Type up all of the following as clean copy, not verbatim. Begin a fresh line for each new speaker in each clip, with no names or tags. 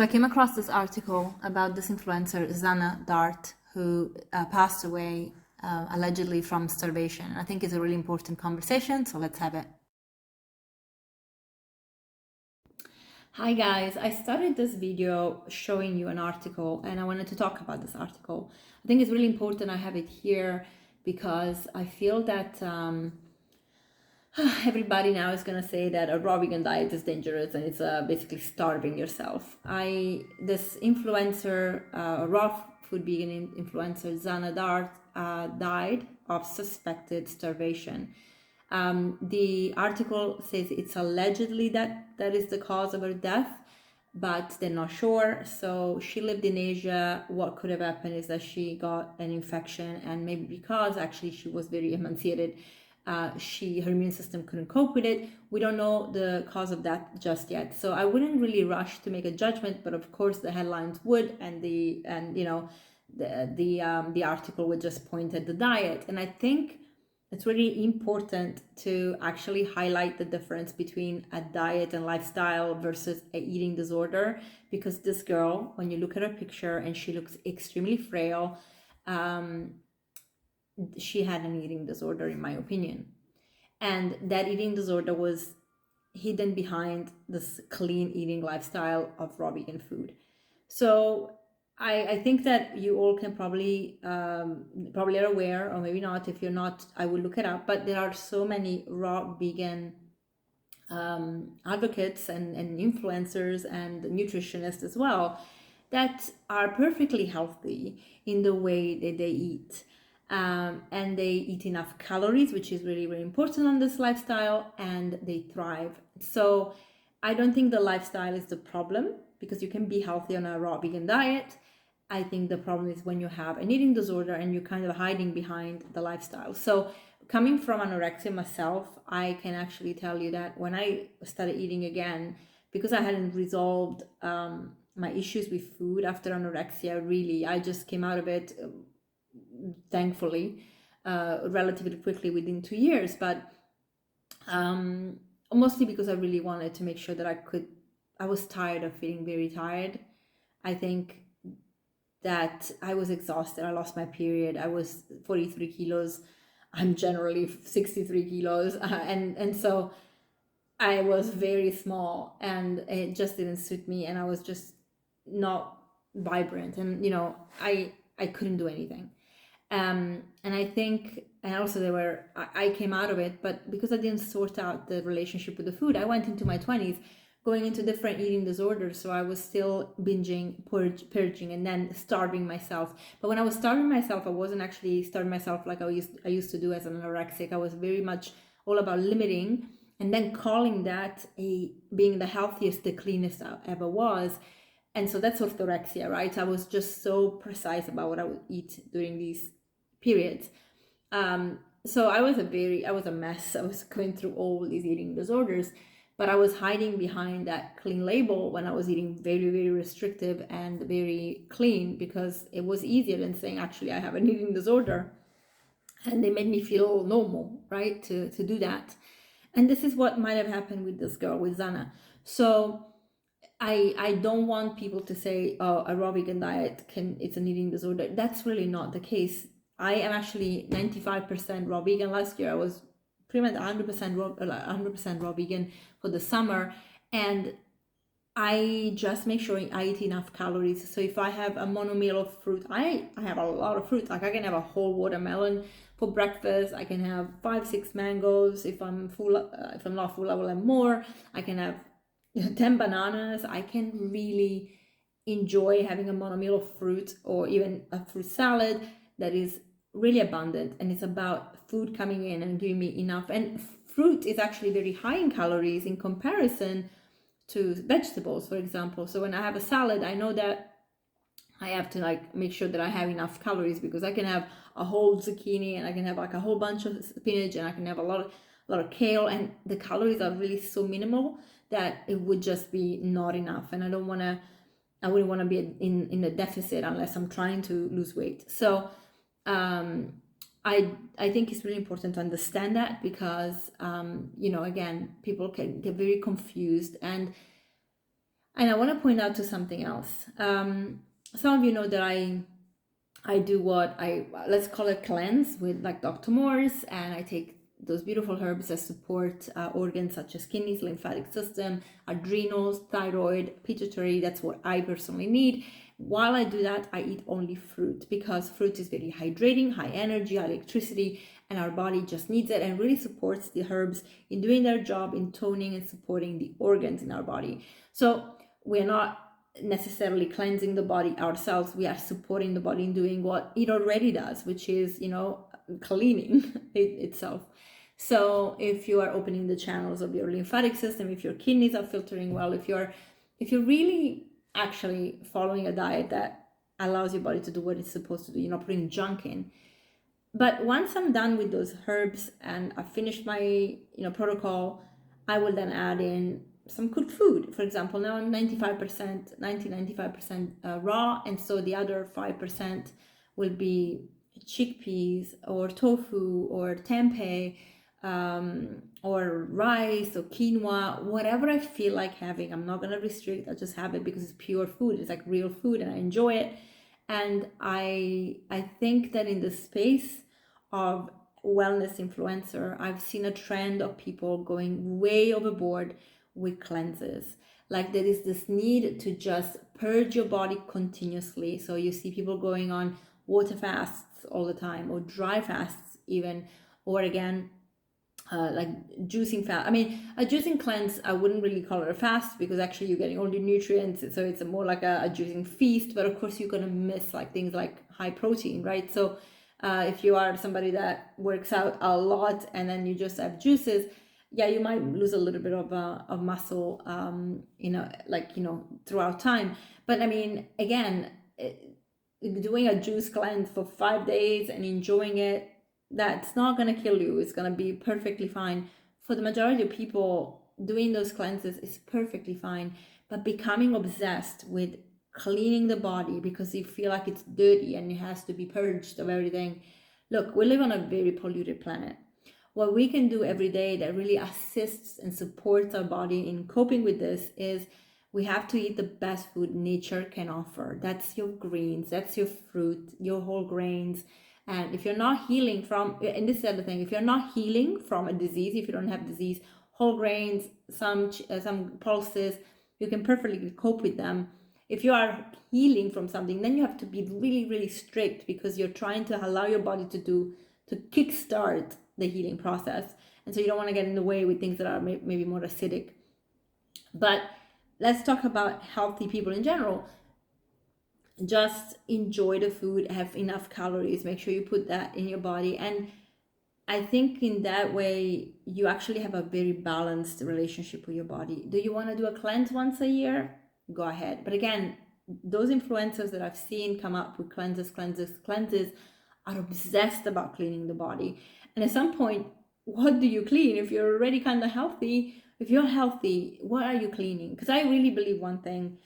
I came across this article about this influencer, Zhanna D'art, who passed away allegedly from starvation. I think it's a really important conversation, so let's have it. Hi guys, I started this video showing you an article and I wanted to talk about this article. I think it's really important I have it here because I feel that everybody now is going to say that a raw vegan diet is dangerous and it's basically starving yourself. This influencer, raw food vegan influencer, Zhanna D'art, died of suspected starvation. The article says it's allegedly that is the cause of her death, but they're not sure. So she lived in Asia. What could have happened is that she got an infection, and maybe because actually she was very emaciated, her immune system couldn't cope with it. We don't know the cause of that just yet. So I wouldn't really rush to make a judgment, but of course the headlines would, and the article would just point at the diet. And I think it's really important to actually highlight the difference between a diet and lifestyle versus an eating disorder, because this girl, when you look at her picture, and she looks extremely frail, she had an eating disorder, in my opinion. And that eating disorder was hidden behind this clean eating lifestyle of raw vegan food. So I think that you all can probably are aware, or maybe not. If you're not, I will look it up. But there are so many raw vegan advocates and influencers and nutritionists as well that are perfectly healthy in the way that they eat. And they eat enough calories, which is really, really important on this lifestyle, and they thrive. So I don't think the lifestyle is the problem, because you can be healthy on a raw vegan diet. I think the problem is when you have an eating disorder and you're kind of hiding behind the lifestyle. So coming from anorexia myself, I can actually tell you that when I started eating again, because I hadn't resolved my issues with food after anorexia, really, I just came out of it, thankfully, relatively quickly within 2 years. But mostly because I really wanted to make sure that I was tired of feeling very tired. I think that I was exhausted. I lost my period. I was 43 kilos. I'm generally 63 kilos. And so I was very small, and it just didn't suit me. And I was just not vibrant. And, I couldn't do anything. And I think, and also I came out of it, but because I didn't sort out the relationship with the food, I went into my 20s going into different eating disorders. So I was still binging, purging, and then starving myself. But when I was starving myself, I wasn't actually starving myself like I used to do as an anorexic. I was very much all about limiting, and then calling that being the healthiest, the cleanest I ever was. And so that's orthorexia, right? I was just so precise about what I would eat during these periods. So I was a mess. I was going through all these eating disorders, but I was hiding behind that clean label when I was eating very, very restrictive and very clean, because it was easier than saying, actually, I have an eating disorder. And they made me feel normal, right, to do that. And this is what might have happened with this girl, with Zhanna. So I don't want people to say, oh, a raw vegan diet it's an eating disorder. That's really not the case. I am actually 95% raw vegan. Last year I was pretty much 100% raw vegan for the summer, and I just make sure I eat enough calories. So if I have a mono meal of fruit, I have a lot of fruit. Like I can have a whole watermelon for breakfast. I can have 5-6 mangoes. If I'm not full, I will have more. I can have 10 bananas. I can really enjoy having a mono meal of fruit, or even a fruit salad that is really abundant, and it's about food coming in and giving me enough. And fruit is actually very high in calories in comparison to vegetables, for example. So when I have a salad, I know that I have to make sure that I have enough calories, because I can have a whole zucchini, and I can have a whole bunch of spinach, and I can have a lot of kale, and the calories are really so minimal that it would just be not enough. And I wouldn't want to be in a deficit unless I'm trying to lose weight. So I think it's really important to understand that, because again, people can get very confused. And And I want to point out to something else. Some of you know that I do what let's call it cleanse with like Dr. Morse, and I take those beautiful herbs that support organs such as kidneys, lymphatic system, adrenals, thyroid, pituitary. That's what I personally need. While I do that, I eat only fruit, because fruit is very hydrating, high energy, high electricity, and our body just needs it, and really supports the herbs in doing their job in toning and supporting the organs in our body. So we're not necessarily cleansing the body ourselves. We are supporting the body in doing what it already does, which is, cleaning itself. So if you are opening the channels of your lymphatic system, if your kidneys are filtering well, if you're really actually following a diet that allows your body to do what it's supposed to do, you're not putting junk in. But once I'm done with those herbs and I've finished my protocol, I will then add in some cooked food. For example, now I'm 95% raw, and so the other 5% will be chickpeas or tofu or tempeh, or rice or quinoa, whatever I feel like having. I'm not gonna restrict. I just have it because it's pure food. It's like real food, and I enjoy it. And I think that in the space of wellness influencer, I've seen a trend of people going way overboard with cleanses. Like there is this need to just purge your body continuously. So you see people going on water fasts all the time, or dry fasts even, or again, like juicing fast. I mean, a juicing cleanse, I wouldn't really call it a fast, because actually you're getting all the nutrients, so it's more like a juicing feast. But of course you're gonna miss like things like high protein, right? So if you are somebody that works out a lot and then you just have juices, yeah, you might lose a little bit of muscle, throughout time. But I mean, again, doing a juice cleanse for 5 days and enjoying it, that's not going to kill you. It's going to be perfectly fine. For the majority of people, doing those cleanses is perfectly fine. But becoming obsessed with cleaning the body because you feel like it's dirty and it has to be purged of everything. Look, we live on a very polluted planet. What we can do every day that really assists and supports our body in coping with this is we have to eat the best food nature can offer. That's your greens, that's your fruit, your whole grains. And if you're not healing from, and this is the other thing, if you're not healing from a disease, if you don't have disease, whole grains, some pulses, you can perfectly cope with them. If you are healing from something, then you have to be really, really strict, because you're trying to allow your body to kickstart the healing process. And so you don't want to get in the way with things that are maybe more acidic. But let's talk about healthy people in general. Just enjoy the food, have enough calories, make sure you put that in your body. And I think in that way, you actually have a very balanced relationship with your body. Do you want to do a cleanse once a year? Go ahead. But again, those influencers that I've seen come up with cleanses are obsessed about cleaning the body. And at some point, what do you clean? If you're already kind of healthy, if you're healthy, what are you cleaning? Because I really believe one thing.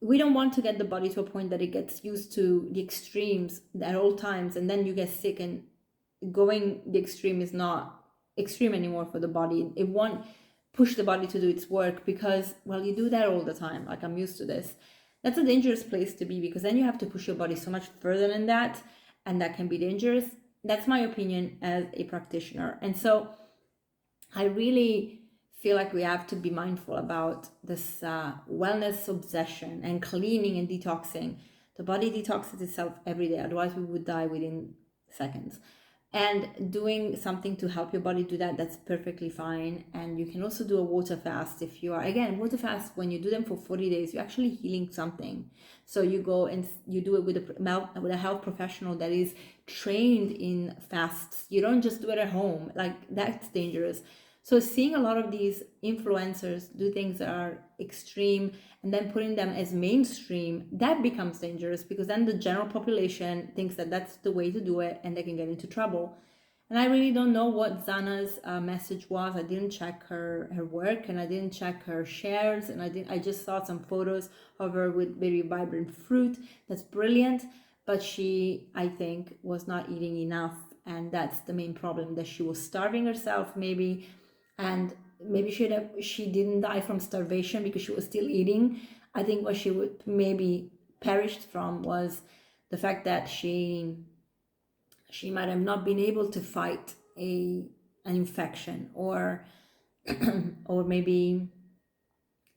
We don't want to get the body to a point that it gets used to the extremes at all times, and then you get sick, and going the extreme is not extreme anymore for the body. It won't push the body to do its work, because, well, you do that all the time. Like, I'm used to this. That's a dangerous place to be, because then you have to push your body so much further than that, and that can be dangerous. That's my opinion as a practitioner. And so I really feel like we have to be mindful about this wellness obsession and cleaning and detoxing. The body detoxes itself every day, otherwise we would die within seconds. And doing something to help your body do that, that's perfectly fine. And you can also do a water fast. If you are, again, water fast, when you do them for 40 days, you're actually healing something. So you go and you do it with a health professional that is trained in fasts. You don't just do it at home. Like, that's dangerous. So seeing a lot of these influencers do things that are extreme and then putting them as mainstream, that becomes dangerous, because then the general population thinks that that's the way to do it and they can get into trouble. And I really don't know what Zhanna's message was. I didn't check her work, and I didn't check her shares, and I just saw some photos of her with very vibrant fruit. That's brilliant, but she, I think, was not eating enough, and that's the main problem, that she was starving herself maybe. And maybe she didn't die from starvation because she was still eating, I think what she would maybe perished from was the fact that she might have not been able to fight an infection, or or maybe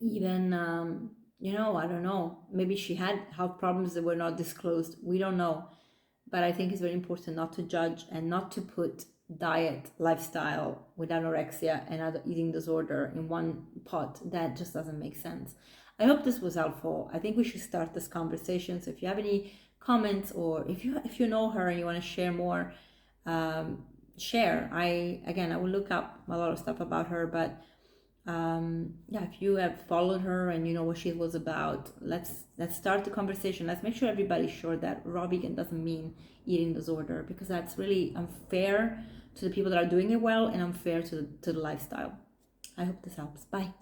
even I don't know, maybe she had health problems that were not disclosed. We don't know. But I think it's very important not to judge and not to put diet, lifestyle with anorexia and other eating disorder in one pot. That just doesn't make sense. I hope this was helpful. I think we should start this conversation. So if you have any comments, or if you know her and you want to share more, share. I will look up a lot of stuff about her, but if you have followed her and you know what she was about, let's start the conversation. Let's make sure everybody's sure that raw vegan doesn't mean eating disorder, because that's really unfair to the people that are doing it well and unfair to the lifestyle. I hope this helps. Bye.